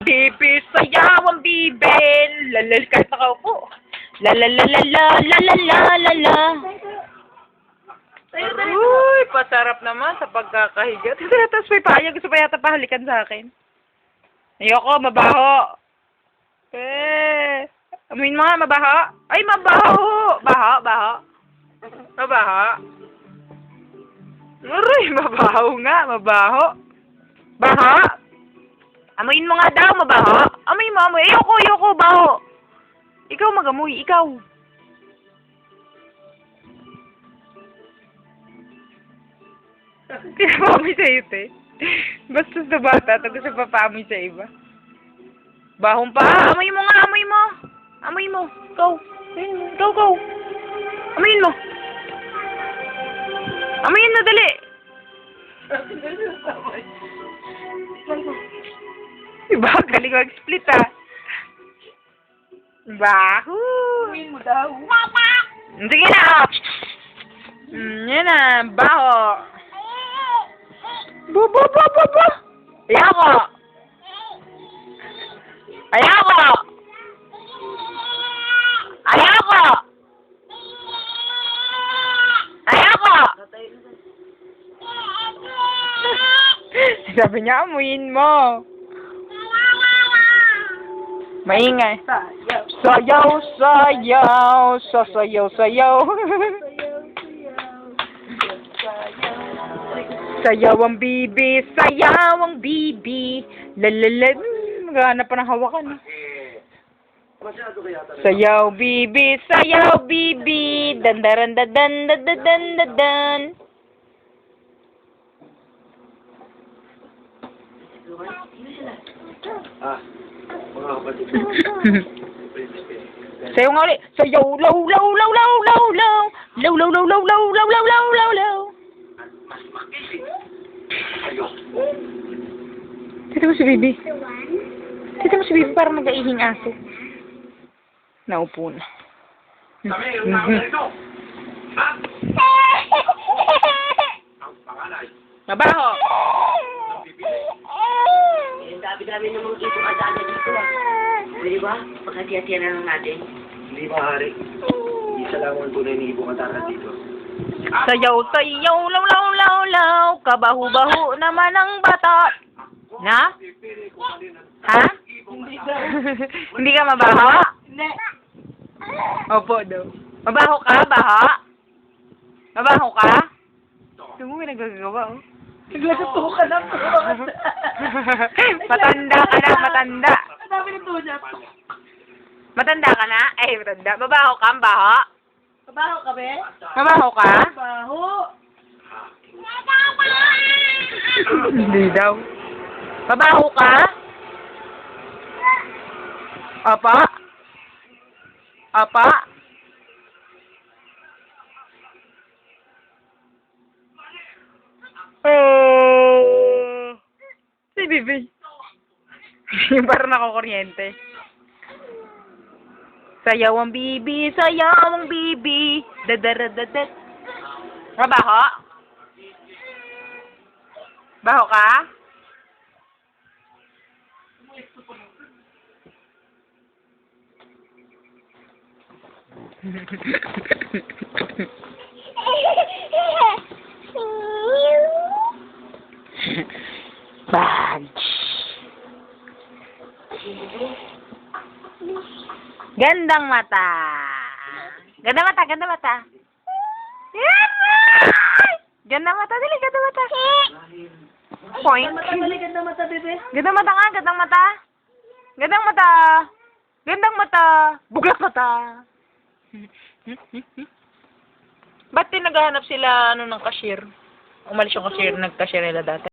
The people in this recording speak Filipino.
Bibi, sayaw ang bibin. Lalal, kahit nakaupo. Lalalalalalalalala. Uy, pasarap naman sa pagkakahiga. Tapos may paya, gusto pa yata pahalikan sa akin. Ayoko, mabaho. Amuin mo nga, mabaho. Ay, mabaho. Baho. Mabaho. Aray, mabaho nga, mabaho. Baho. Amuin mo nga daw, mabaho. Amuin mo, amoy. Ayoko, baho. Ikaw magamoy, ikaw. Pinapamoy sa'yo, te. Basta sa bata, tapos sa papamoy sa iba. Bahong pa. Amoy mo nga, amoy mo. Amoy mo. Go. Go. Amoyin mo. Amoyin mo, dali. Diba? Galing mag-split, ah. Baho. Amoyin mo daw. Sige na. Yan na. Baho. Bo. Ayoko. Sabi niya, amuyin mo. Maingay. Sayaw. Sayaw ang bibi. Lalala. Maghanap pa ng hawakan. Sayaw bibi. Dandaran. Mga kapatid. Sayaw nga ulit. Sayaw. Law. Tita mo si Bibi. Parang mag-aihing aso. Naupo na. Kami, yung mga ganito. Ha? Ang pangalay. Mabaho. Ang dami-dami ng mga dito kadaan dito ah. Di ba? Pagkatiya-tiya na lang natin. Hindi maaari. Isa lang ang tunay ni Ibo Katara dito. Sayaw, law. Kabaho-baho naman ang bata. Na? Ha? Hindi ka mabaho? Hindi. Opo daw. Mabaho ka? Mabaho ka? Ito mo, may nagagawa, oh. Naglagato ka na po. Matanda ka na, matanda. Ang dami nito niya. Matanda ka na? Ay, matanda. Mabaho ka? Mabaho? Kabaho ka be? Mabaho ka? Baho. Hindi daw. Mabaho ka? Apa? Si Bibi. Yung parang nakukuryente. Sayaw ang bibi. Dadadadadat. Mabaho? Baho ka? Badge. Gandang mata. Ganda mata. Gandang mata, dali, gandang mata. Point. Ganda mata, bebe. Gandang mata nga, gandang mata. Buglat mata. Ba't naghahanap sila ng cashier? Umalis yung cashier, nag-cashier nila dati.